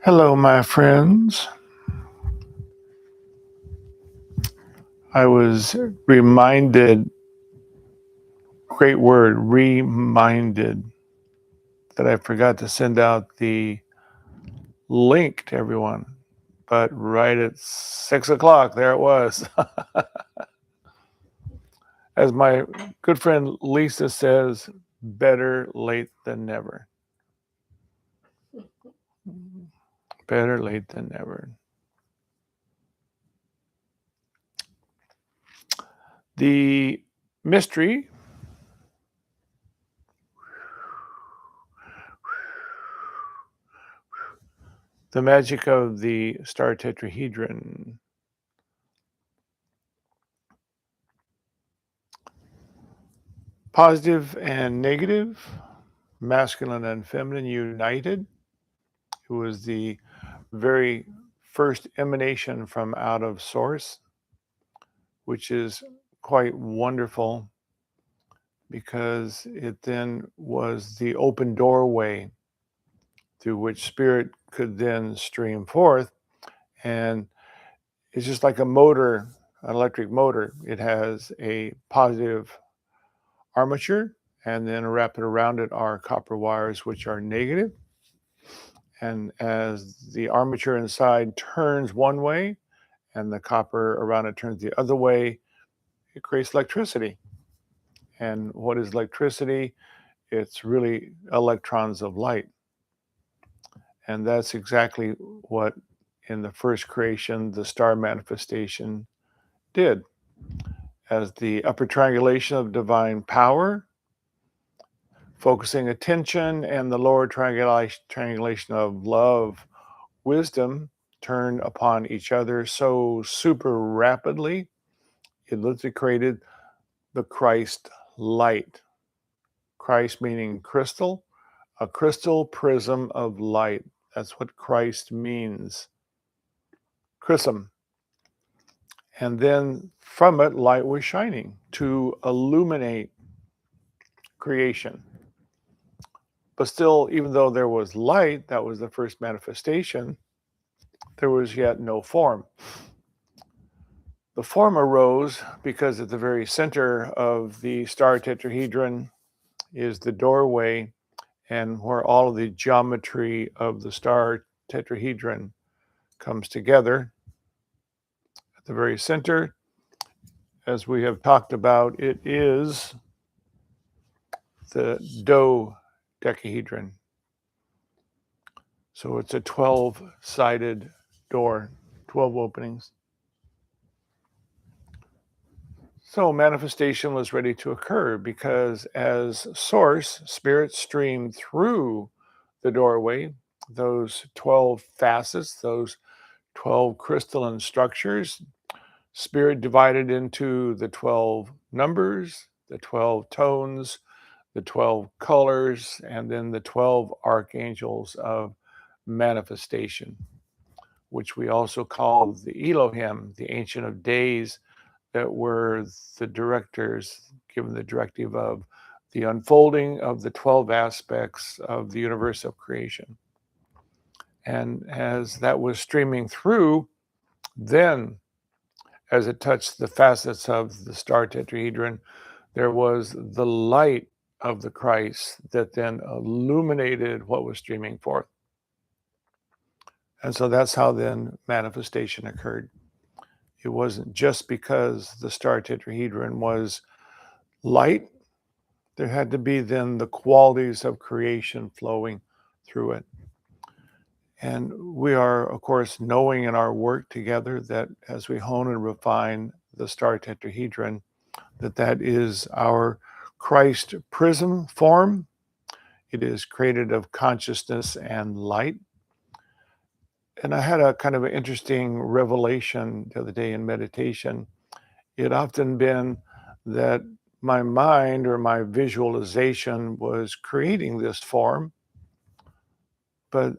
Hello, my friends. I was reminded, great word, reminded, that I forgot to send out the link to everyone. But right at 6 o'clock, there it was. As my good friend Lisa says, better late than never. Better late than never. The mystery the magic of the star tetrahedron. Positive and negative, masculine and feminine united. It was the very first emanation from out of source, which is quite wonderful because it then was the open doorway through which spirit could then stream forth. And it's just like a motor, an electric motor. It has a positive armature, and then wrapped around it are copper wires, which are negative. And as the armature inside turns one way and the copper around it turns the other way, it creates electricity. And what is electricity? It's really electrons of light. And that's exactly what in the first creation, the star manifestation did. As the upper triangulation of divine power, focusing attention, and the lower triangulation of love, wisdom, turn upon each other so super rapidly, it literally created the Christ light. Christ meaning crystal, a crystal prism of light. That's what Christ means. Chrism. And then from it, light was shining to illuminate creation. But still, even though there was light, that was the first manifestation, there was yet no form. The form arose because at the very center of the star tetrahedron is the doorway, and where all of the geometry of the star tetrahedron comes together. At the very center, as we have talked about, it is the dodecahedron. So it's a 12-sided door, 12 openings. So manifestation was ready to occur because as source, spirit streamed through the doorway, those 12 facets, those 12 crystalline structures, spirit divided into the 12 numbers, the 12 tones, the 12 colors, and then the 12 archangels of manifestation, which we also call the Elohim, the Ancient of Days, that were the directors given the directive of the unfolding of the 12 aspects of the universe of creation. And as that was streaming through, then as it touched the facets of the star tetrahedron, there was the light of the Christ that then illuminated what was streaming forth. And so that's how then manifestation occurred. It wasn't just because the star tetrahedron was light. There had to be then the qualities of creation flowing through it. And we are, of course, knowing in our work together that as we hone and refine the star tetrahedron, that is our Christ prism form. It is created of consciousness and light. And I had a kind of an interesting revelation the other day in meditation. It often been that my mind or my visualization was creating this form, but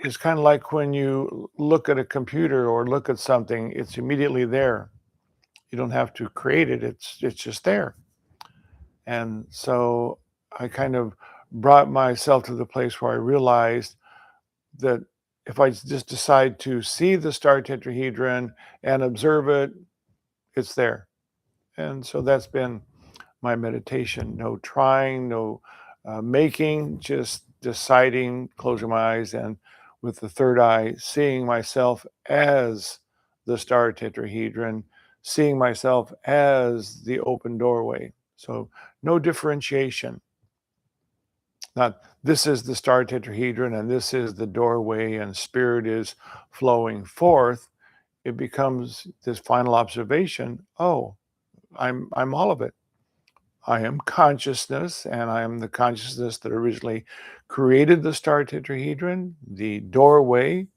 it's kind of like when you look at a computer or look at something, it's immediately there. You don't have to create it, it's just there. And so I kind of brought myself to the place where I realized that if I just decide to see the star tetrahedron and observe it, it's there. And so that's been my meditation. No trying, no making, just deciding, closing my eyes, and with the third eye, seeing myself as the star tetrahedron, seeing myself as the open doorway. So no differentiation. Not this is the star tetrahedron and this is the doorway and spirit is flowing forth. It becomes this final observation. Oh, I'm all of it. I am consciousness, and I am the consciousness that originally created the star tetrahedron, the doorway,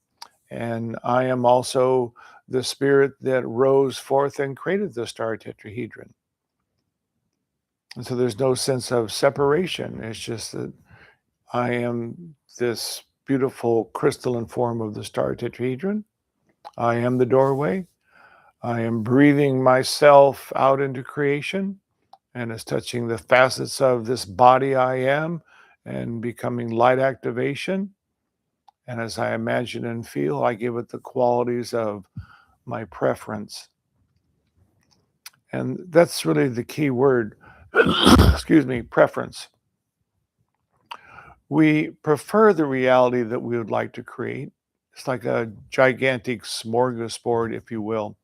and I am also the spirit that rose forth and created the star tetrahedron. And so there's no sense of separation. It's just that I am this beautiful crystalline form of the star tetrahedron. I am the doorway. I am breathing myself out into creation, and it's touching the facets of this body I am and becoming light activation. And as I imagine and feel, I give it the qualities of my preference. And that's really the key word, excuse me, preference. We prefer the reality that we would like to create. It's like a gigantic smorgasbord, if you will.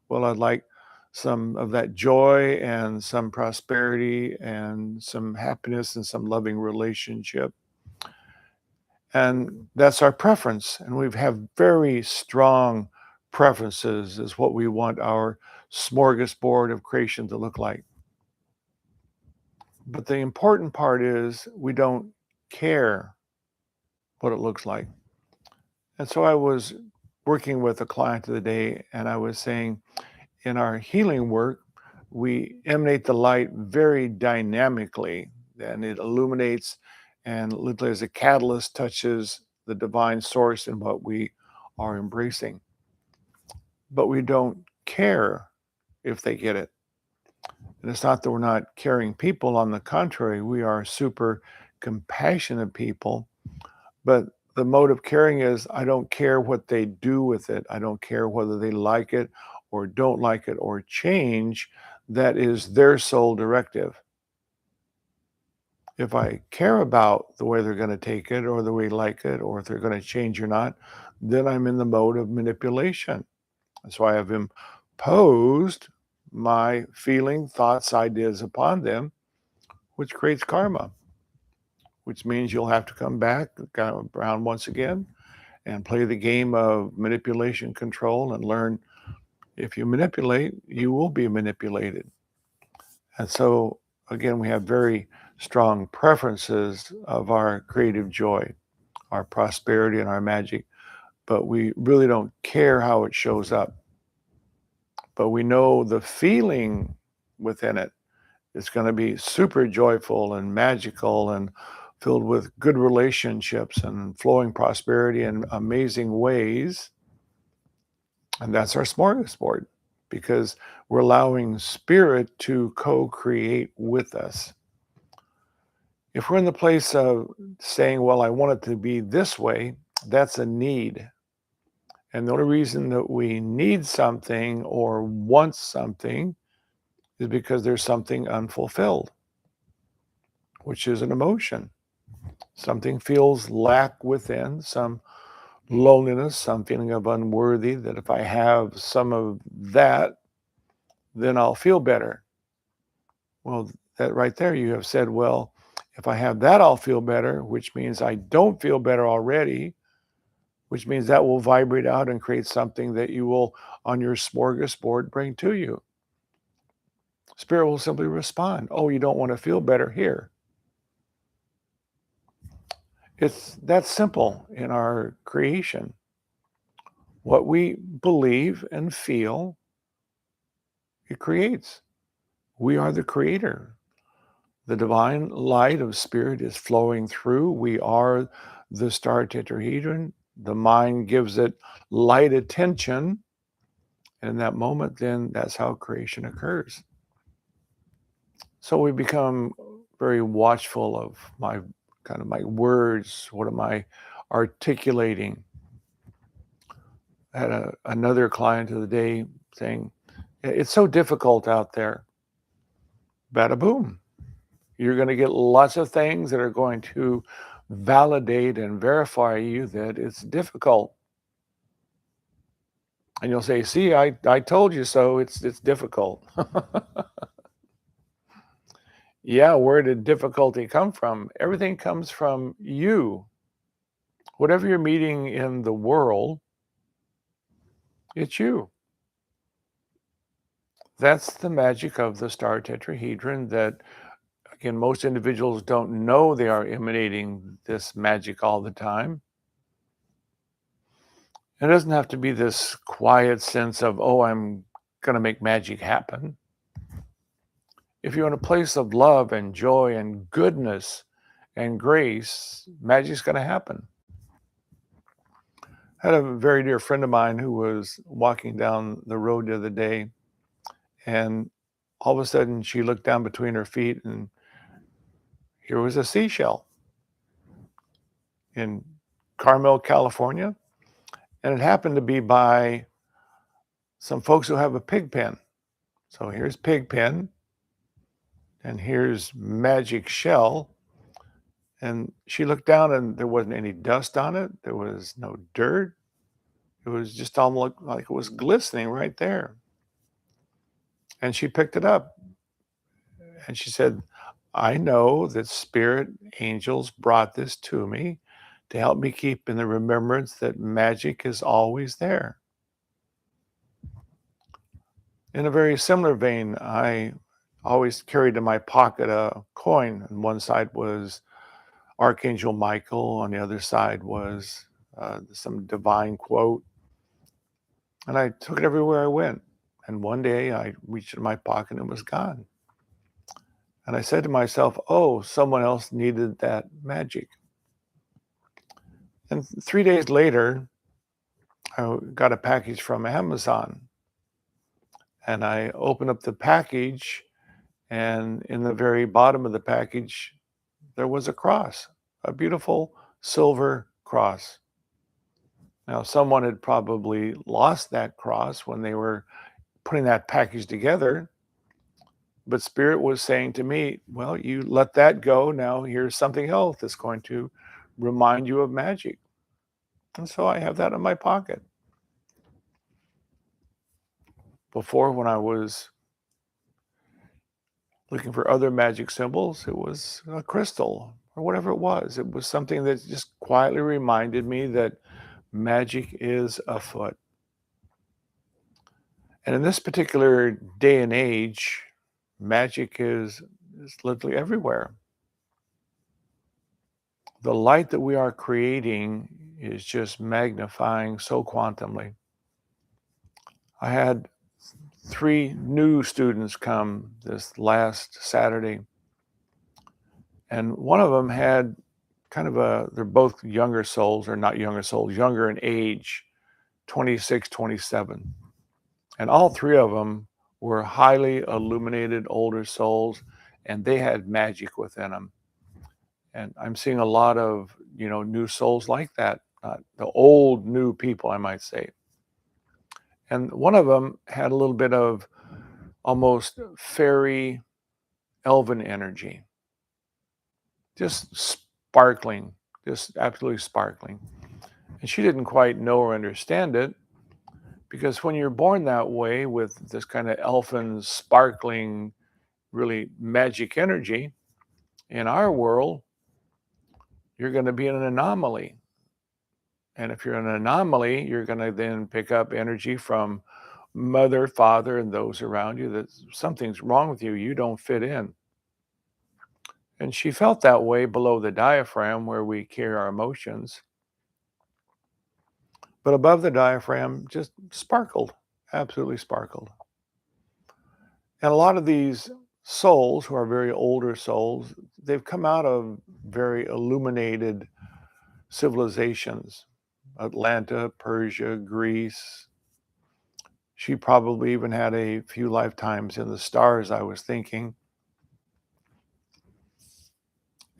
Well, I'd like some of that joy and some prosperity and some happiness and some loving relationship. And that's our preference. And we have very strong preferences as what we want our smorgasbord of creation to look like. But the important part is we don't care what it looks like. And so I was working with a client of the day, and I was saying, in our healing work, we emanate the light very dynamically, and it illuminates and literally as a catalyst touches the divine source in what we are embracing. But we don't care if they get it. And it's not that we're not caring people. On the contrary, we are super compassionate people. But the mode of caring is I don't care what they do with it. I don't care whether they like it or don't like it or change. That is their sole directive. If I care about the way they're going to take it or the way they like it or if they're going to change or not, then I'm in the mode of manipulation. So I have imposed my feeling, thoughts, ideas upon them, which creates karma, which means you'll have to come back around once again and play the game of manipulation, control, and learn if you manipulate, you will be manipulated. And so, again, we have very strong preferences of our creative joy, our prosperity, and our magic, but we really don't care how it shows up. But we know the feeling within it is going to be super joyful and magical and filled with good relationships and flowing prosperity in amazing ways. And that's our smorgasbord because we're allowing spirit to co-create with us. If we're in the place of saying, well, I want it to be this way, that's a need. And the only reason that we need something or want something is because there's something unfulfilled, which is an emotion. Something feels lack within, some loneliness, some feeling of unworthy, that if I have some of that, then I'll feel better. Well, that right there, you have said, well, if I have that, I'll feel better, which means I don't feel better already, which means that will vibrate out and create something that you will, on your smorgasbord, bring to you. Spirit will simply respond. Oh, you don't want to feel better here. It's that simple in our creation. What we believe and feel, it creates. We are the creator. The divine light of spirit is flowing through. We are the star tetrahedron. The mind gives it light attention. And in that moment, then that's how creation occurs. So we become very watchful of my words. What am I articulating? I had another client of the day saying, It's so difficult out there." Bada boom. You're going to get lots of things that are going to validate and verify you that it's difficult. And you'll say, "See, I told you so. It's difficult." Yeah, where did difficulty come from? Everything comes from you. Whatever you're meeting in the world, it's you. That's the magic of the star tetrahedron that, again, most individuals don't know they are emanating this magic all the time. It doesn't have to be this quiet sense of, oh, I'm going to make magic happen. If you're in a place of love and joy and goodness and grace, magic's going to happen. I had a very dear friend of mine who was walking down the road the other day, and all of a sudden she looked down between her feet, and here was a seashell in Carmel, California. And it happened to be by some folks who have a pig pen. So here's pig pen, and here's magic shell. And she looked down, and there wasn't any dust on it. There was no dirt. It was just almost like it was glistening right there. And she picked it up, and she said, "I know that spirit angels brought this to me to help me keep in the remembrance that magic is always there." In a very similar vein, I always carried in my pocket a coin. On one side was Archangel Michael, on the other side was some divine quote. And I took it everywhere I went. And one day I reached in my pocket and it was gone. And I said to myself, oh, someone else needed that magic. And 3 days later, I got a package from Amazon. And I opened up the package, and in the very bottom of the package, there was a cross, a beautiful silver cross. Now, someone had probably lost that cross when they were putting that package together, but Spirit was saying to me, well, you let that go. Now, here's something else that's going to remind you of magic. And so I have that in my pocket. Before, when I was looking for other magic symbols, it was a crystal or whatever it was. It was something that just quietly reminded me that magic is afoot. And in this particular day and age, magic is literally everywhere. The light that we are creating is just magnifying so quantumly. I had 3 new students come this last Saturday, and one of them had they're both younger souls, or not younger souls, younger in age, 26, 27. And all 3 of them were highly illuminated older souls, and they had magic within them. And I'm seeing a lot of, new souls like that, the old new people, I might say. And one of them had a little bit of almost fairy elven energy, just sparkling, just absolutely sparkling. And she didn't quite know or understand it, because when you're born that way with this kind of elfin, sparkling, really magic energy, in our world, you're going to be an anomaly. And if you're an anomaly, you're going to then pick up energy from mother, father, and those around you that something's wrong with you. You don't fit in. And she felt that way below the diaphragm where we carry our emotions. But above the diaphragm, just sparkled, absolutely sparkled. And a lot of these souls who are very older souls, they've come out of very illuminated civilizations. Atlanta, Persia, Greece. She probably even had a few lifetimes in the stars, I was thinking.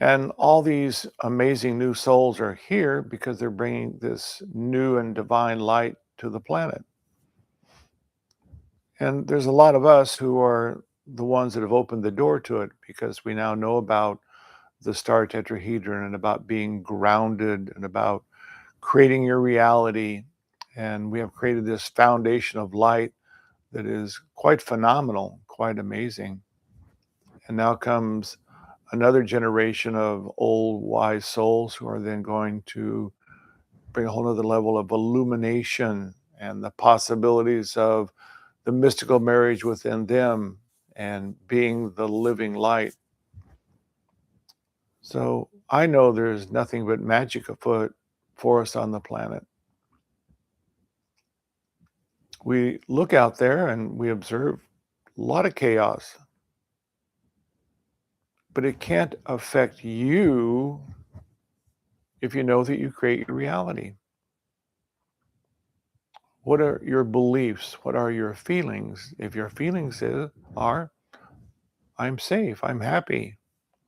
And all these amazing new souls are here because they're bringing this new and divine light to the planet. And there's a lot of us who are the ones that have opened the door to it because we now know about the star tetrahedron and about being grounded and about creating your reality. And we have created this foundation of light that is quite phenomenal, quite amazing. And now comes another generation of old wise souls who are then going to bring a whole other level of illumination and the possibilities of the mystical marriage within them and being the living light. So I know there's nothing but magic afoot for us on the planet. We look out there and we observe a lot of chaos, but it can't affect you if you know that you create your reality. What are your beliefs? What are your feelings? If your feelings are, I'm safe, I'm happy,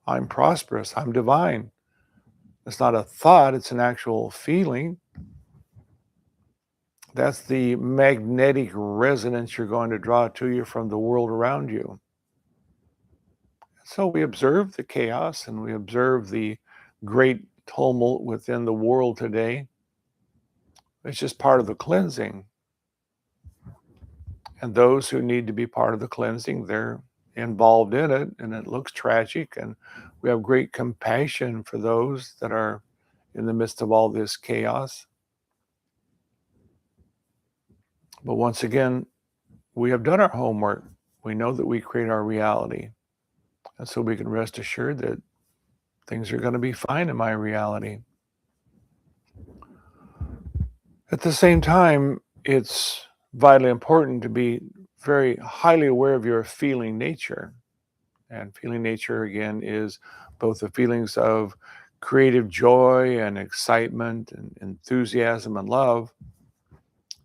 I'm prosperous, I'm divine. It's not a thought, it's an actual feeling. That's the magnetic resonance you're going to draw to you from the world around you. So we observe the chaos and we observe the great tumult within the world today. It's just part of the cleansing. And those who need to be part of the cleansing, they're involved in it, and it looks tragic. And we have great compassion for those that are in the midst of all this chaos. But once again, we have done our homework. We know that we create our reality. And so we can rest assured that things are going to be fine in my reality. At the same time, it's vitally important to be very highly aware of your feeling nature. And feeling nature, again, is both the feelings of creative joy and excitement and enthusiasm and love,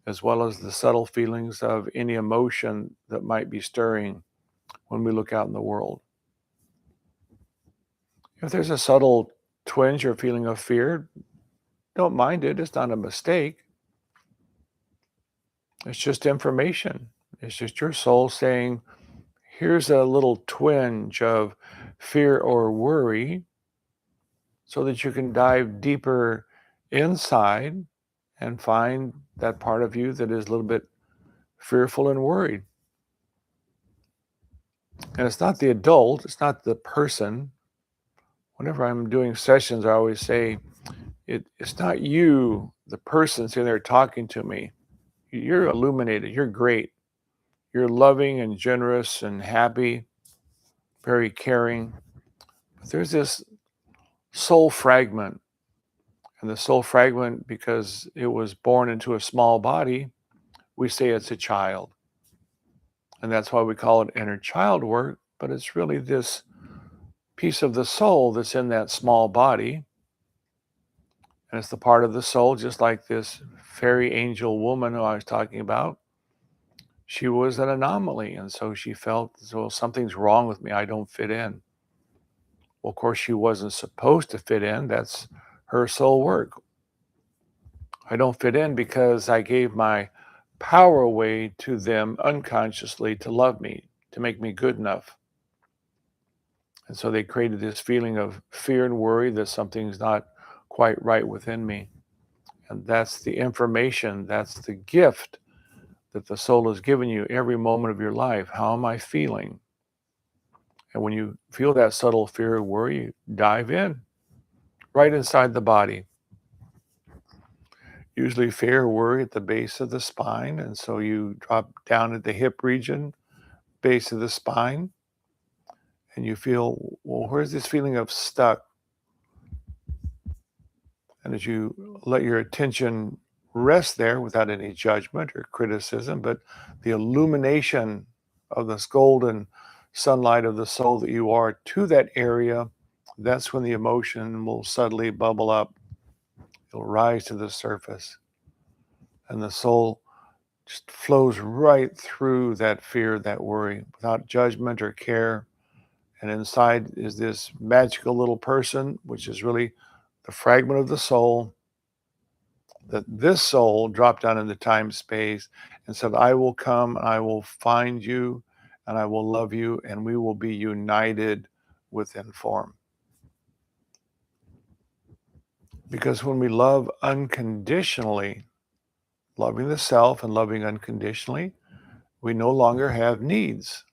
as well as the subtle feelings of any emotion that might be stirring when we look out in the world. If there's a subtle twinge or feeling of fear, don't mind it. It's not a mistake. It's just information. It's just your soul saying, here's a little twinge of fear or worry so that you can dive deeper inside and find that part of you that is a little bit fearful and worried. And it's not the adult, it's not the person. Whenever I'm doing sessions, I always say, it's not you, the person sitting there talking to me. You're illuminated, you're great. You're loving and generous and happy, very caring. But there's this soul fragment. And the soul fragment, because it was born into a small body, we say it's a child. And that's why we call it inner child work. But it's really this piece of the soul that's in that small body. And it's the part of the soul, just like this fairy angel woman who I was talking about. She was an anomaly. And so she felt, so something's wrong with me. I don't fit in. Well, of course, she wasn't supposed to fit in. That's her soul work. I don't fit in because I gave my power away to them unconsciously to love me, to make me good enough. And so they created this feeling of fear and worry that something's not quite right within me. And that's the information, that's the gift that the soul has given you every moment of your life. How am I feeling? And when you feel that subtle fear or worry, you dive in right inside the body. Usually fear or worry at the base of the spine. And so you drop down at the hip region, base of the spine, and you feel, well, where's this feeling of stuck? And as you let your attention rest there without any judgment or criticism, but the illumination of this golden sunlight of the soul that you are to that area, that's when the emotion will subtly bubble up. It'll rise to the surface. And the soul just flows right through that fear, that worry, without judgment or care. And inside is this magical little person, which is really the fragment of the soul that this soul dropped down into time space and said, I will come, I will find you, and I will love you, and we will be united within form. Because when we love unconditionally, loving the self and loving unconditionally, we no longer have needs.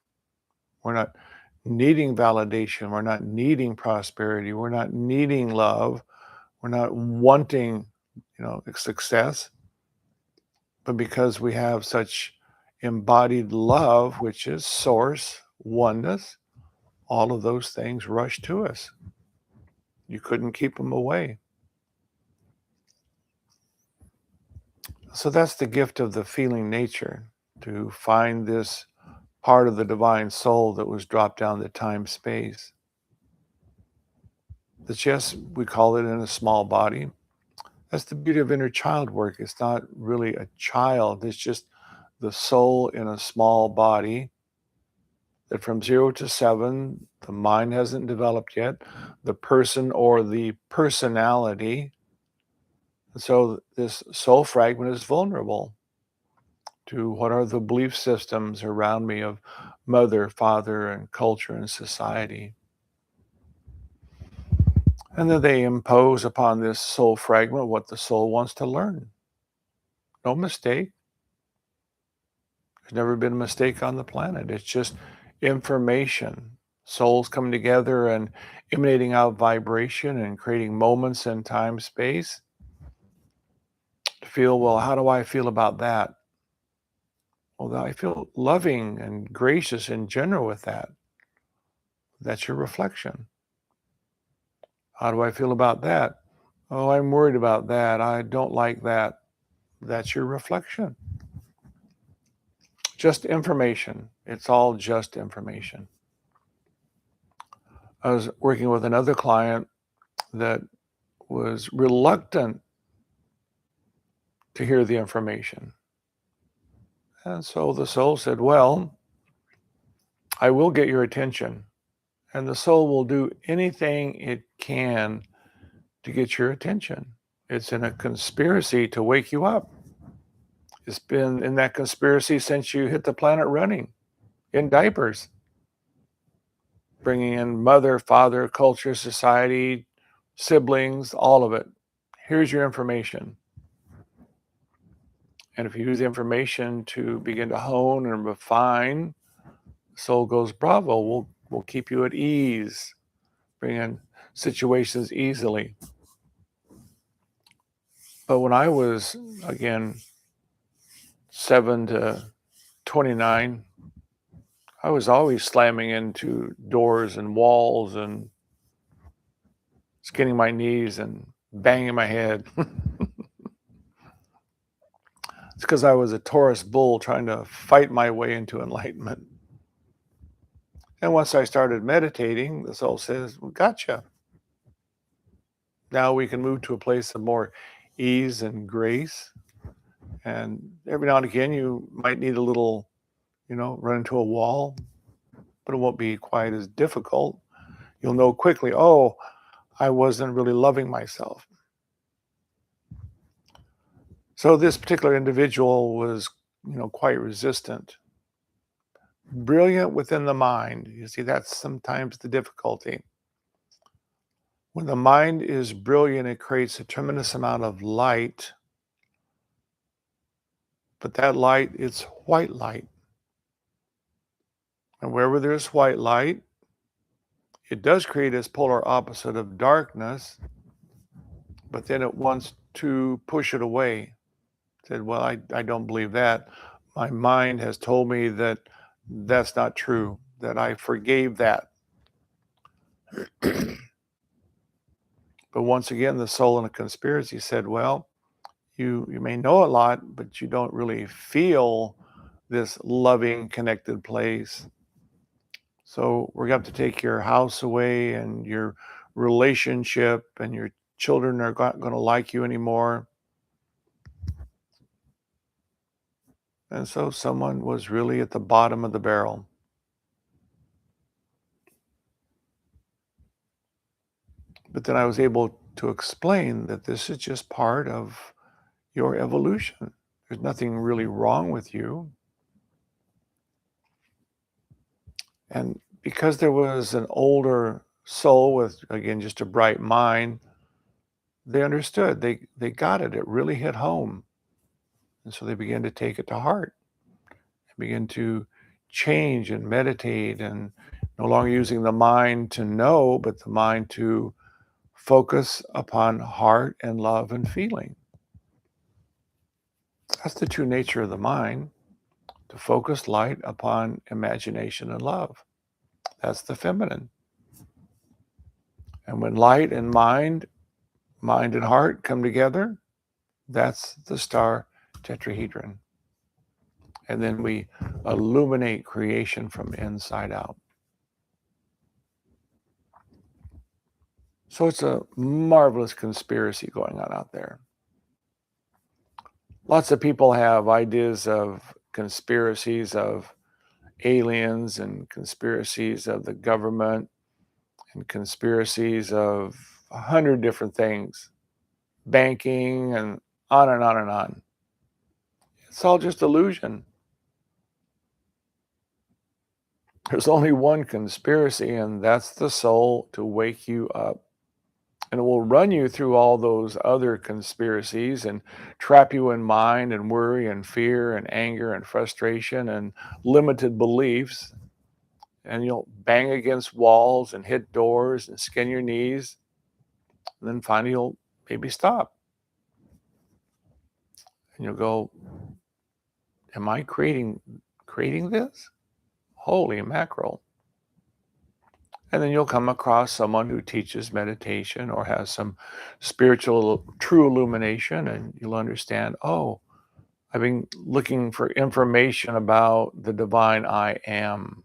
We're not needing validation. We're not needing prosperity. We're not needing love. We're not wanting, success. But because we have such embodied love, which is source, oneness, all of those things rush to us. You couldn't keep them away. So that's the gift of the feeling nature, to find this part of the divine soul that was dropped down to time space. That's, yes, we call it in a small body. That's the beauty of inner child work. It's not really a child. It's just the soul in a small body that from 0 to 7, the mind hasn't developed yet, the person or the personality. So this soul fragment is vulnerable to what are the belief systems around me of mother, father, and culture and society. And then they impose upon this soul fragment what the soul wants to learn. No mistake. There's never been a mistake on the planet. It's just information. Souls coming together and emanating out vibration and creating moments in time, space to feel, well, how do I feel about that? Well, I feel loving and gracious in general with that. That's your reflection. How do I feel about that? Oh, I'm worried about that. I don't like that. That's your reflection. Just information. It's all just information. I was working with another client that was reluctant to hear the information. And so the soul said, well, I will get your attention. And the soul will do anything it can to get your attention. It's in a conspiracy to wake you up. It's been in that conspiracy since you hit the planet running in diapers, bringing in mother, father, culture, society, siblings, all of it. Here's your information. And if you use the information to begin to hone and refine, the soul goes, bravo, we'll keep you at ease, bring in situations easily. But when I was, again, 7 to 29, I was always slamming into doors and walls and skinning my knees and banging my head. It's because I was a Taurus bull trying to fight my way into enlightenment. And once I started meditating, the soul says, well, gotcha. Now we can move to a place of more ease and grace. And every now and again, you might need a little, run into a wall, but it won't be quite as difficult. You'll know quickly, oh, I wasn't really loving myself. So this particular individual was, quite resistant. Brilliant within the mind. You see, that's sometimes the difficulty. When the mind is brilliant, it creates a tremendous amount of light, but that light, it's white light. And wherever there's white light, it does create this polar opposite of darkness, but then it wants to push it away. It said, well, I don't believe that. My mind has told me that that's not true, that I forgave that. But once again, the soul in a conspiracy said, well, you may know a lot, but you don't really feel this loving, connected place. So we're going to have to take your house away and your relationship, and your children are not going to like you anymore. And so someone was really at the bottom of the barrel. But then I was able to explain that this is just part of your evolution. There's nothing really wrong with you. And because there was an older soul with, again, just a bright mind, they understood. They got it. It really hit home. And so they began to take it to heart and begin to change and meditate, and no longer using the mind to know, but the mind to focus upon heart and love and feeling. That's the true nature of the mind, to focus light upon imagination and love. That's the feminine. And when light and mind and heart come together, that's the star tetrahedron. And then we illuminate creation from inside out. So it's a marvelous conspiracy going on out there. Lots of people have ideas of conspiracies of aliens and conspiracies of the government and conspiracies of 100 different things, banking, and on and on and on. It's all just illusion. There's only one conspiracy, and that's the soul to wake you up. And it will run you through all those other conspiracies and trap you in mind and worry and fear and anger and frustration and limited beliefs. And you'll bang against walls and hit doors and skin your knees. And then finally you'll maybe stop. And you'll go, am I creating this? Holy mackerel. And then you'll come across someone who teaches meditation or has some spiritual true illumination, and you'll understand, oh, I've been looking for information about the divine I am.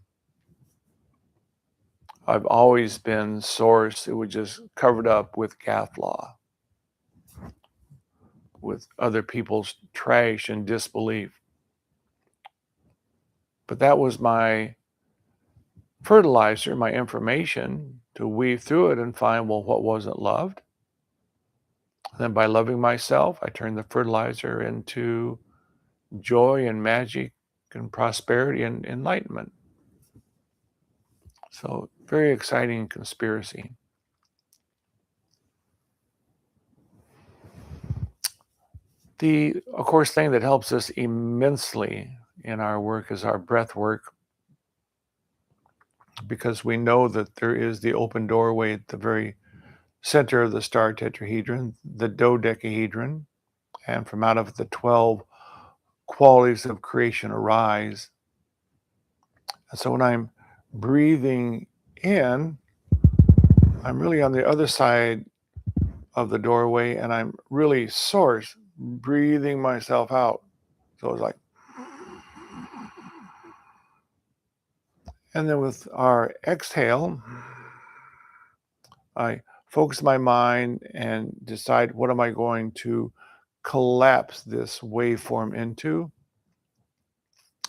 I've always been source. It was just covered up with Gath law, with other people's trash and disbelief. But that was my fertilizer, my information to weave through it and find, well, what wasn't loved. And then by loving myself, I turned the fertilizer into joy and magic and prosperity and enlightenment. So very exciting conspiracy. The, of course, thing that helps us immensely in our work is our breath work, because we know that there is the open doorway at the very center of the star tetrahedron, the dodecahedron, and from out of the 12 qualities of creation arise. And so when I'm breathing in, I'm really on the other side of the doorway, and I'm really source, breathing myself out. So it's like, and then with our exhale, I focus my mind and decide, what am I going to collapse this waveform into?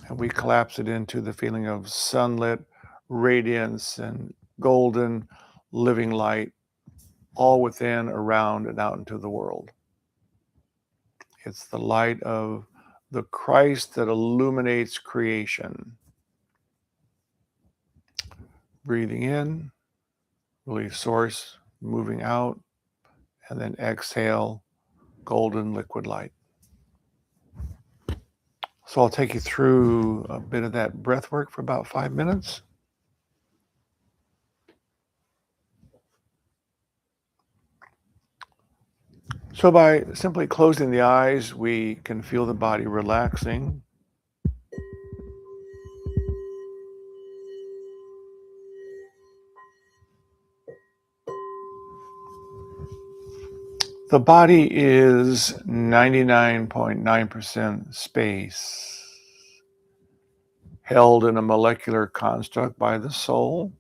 And we collapse it into the feeling of sunlit radiance and golden living light, all within, around, and out into the world. It's the light of the Christ that illuminates creation. Breathing in, really source, moving out, and then exhale, golden liquid light. So I'll take you through a bit of that breath work for about 5 minutes. So by simply closing the eyes, we can feel the body relaxing. The body is 99.9% space, held in a molecular construct by the soul,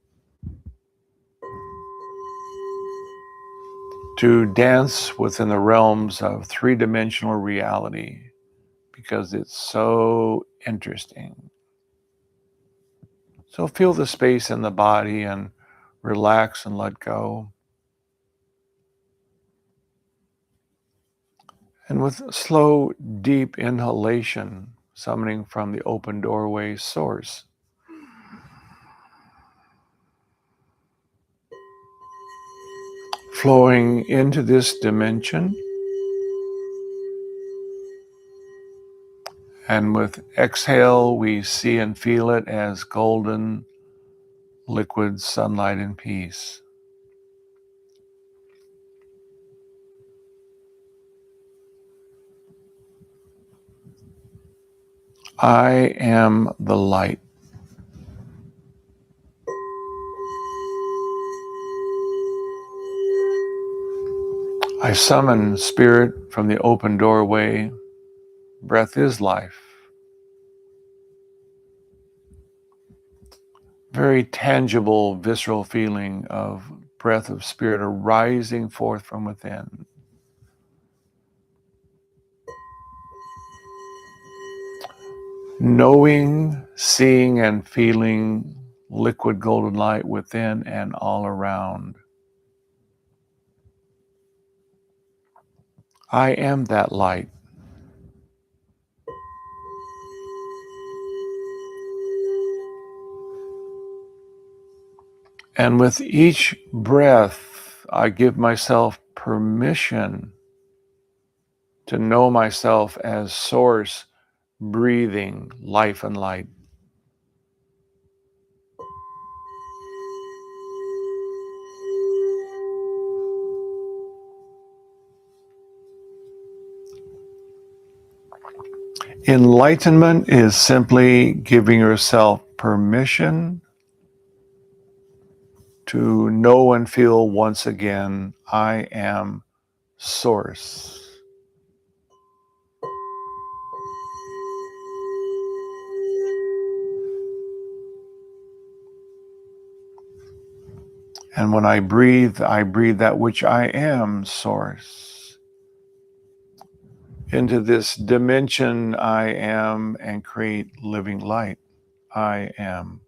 to dance within the realms of three-dimensional reality, because it's so interesting. So feel the space in the body and relax and let go. And with slow, deep inhalation, summoning from the open doorway source. Flowing into this dimension. And with exhale, we see and feel it as golden, liquid sunlight and peace. I am the light. I summon spirit from the open doorway. Breath is life. Very tangible, visceral feeling of breath of spirit arising forth from within. Knowing, seeing, and feeling liquid golden light within and all around. I am that light. And with each breath, I give myself permission to know myself as source, breathing life and light. Enlightenment is simply giving yourself permission to know and feel once again, I am source. And when I breathe that which I am, source. Into this dimension I am and create living light. I am.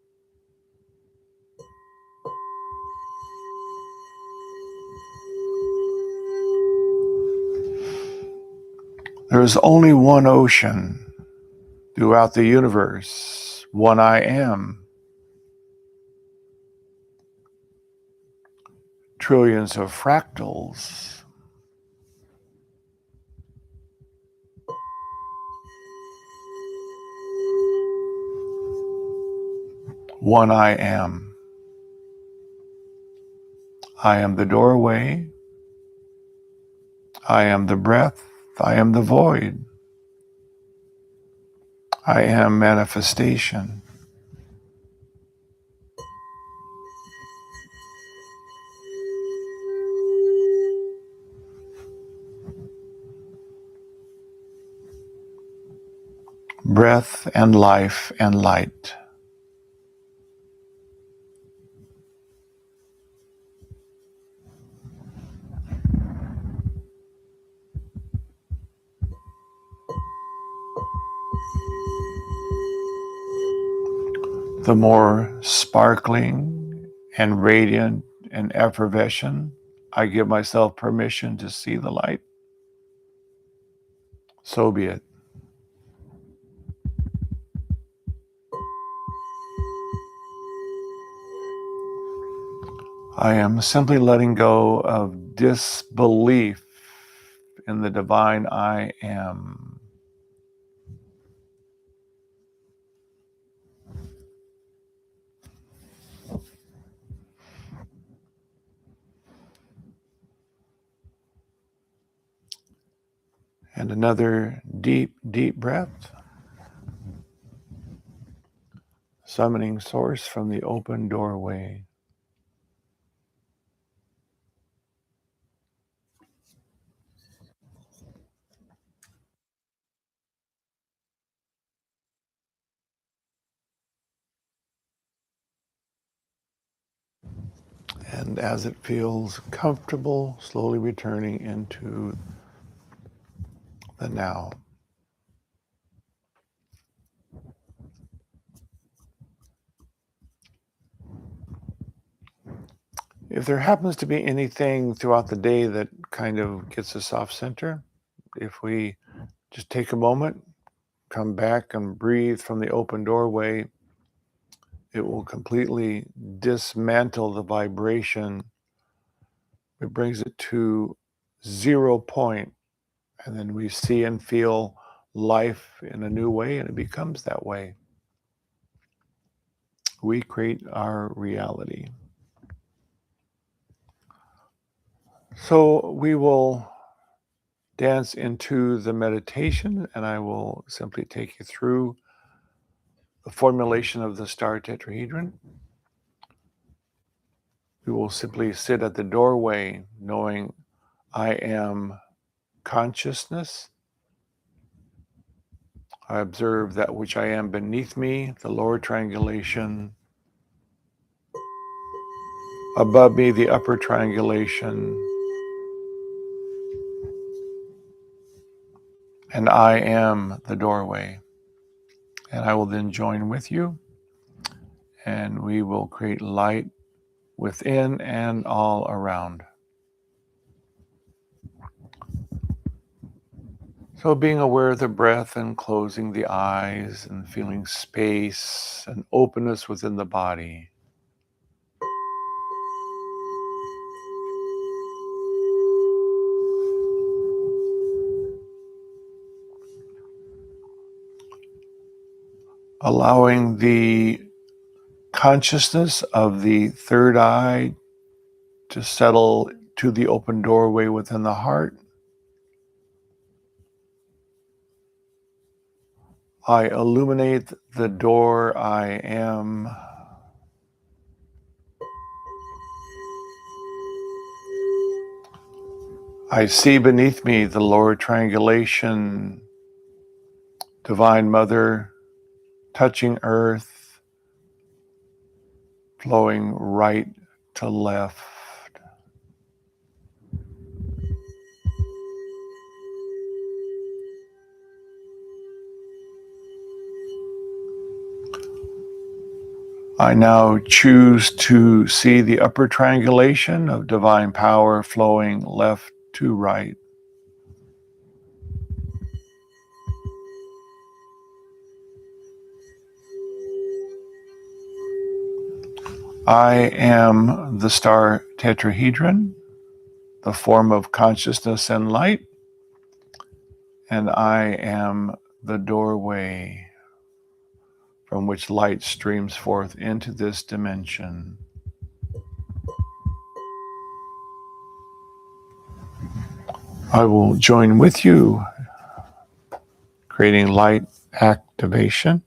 There is only one ocean throughout the universe, one I am. Trillions of fractals. One I am. I am the doorway. I am the breath. I am the void. I am manifestation. Breath and life and light. The more sparkling and radiant and effervescent I give myself permission to see the light, so be it. I am simply letting go of disbelief in the divine I am. And another deep, deep breath. Summoning source from the open doorway. And as it feels comfortable, slowly returning into the now. If there happens to be anything throughout the day that kind of gets us off center, if we just take a moment, come back and breathe from the open doorway, it will completely dismantle the vibration. It brings it to 0 point, and then we see and feel life in a new way, and it becomes that way. We create our reality. So we will dance into the meditation, and I will simply take you through the formulation of the star tetrahedron. We will simply sit at the doorway knowing I am consciousness. I observe that which I am beneath me, the lower triangulation. Above me, the upper triangulation. And I am the doorway. And I will then join with you, and we will create light within and all around. So being aware of the breath and closing the eyes and feeling space and openness within the body. Allowing the consciousness of the third eye to settle to the open doorway within the heart. I illuminate the door I am. I see beneath me the lower triangulation, Divine Mother, touching earth, flowing right to left. I now choose to see the upper triangulation of divine power flowing left to right. I am the star tetrahedron, the form of consciousness and light, and I am the doorway from which light streams forth into this dimension. I will join with you, creating light activation.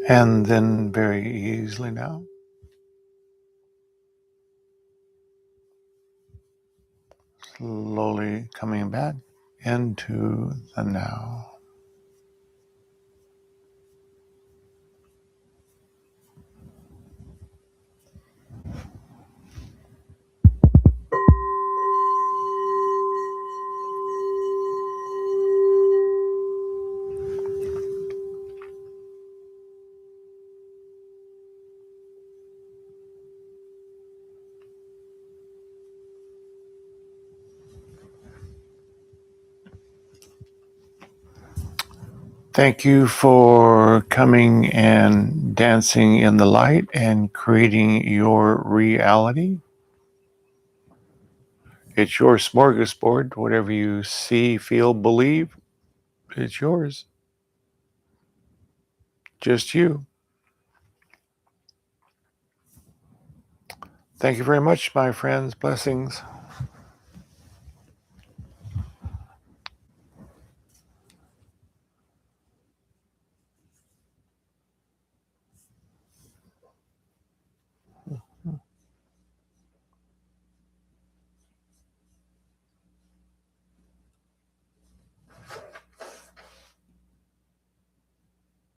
And then very easily now, slowly coming back into the now. Thank you for coming and dancing in the light and creating your reality. It's your smorgasbord. Whatever you see, feel, believe, it's yours. Just you. Thank you very much, my friends. Blessings.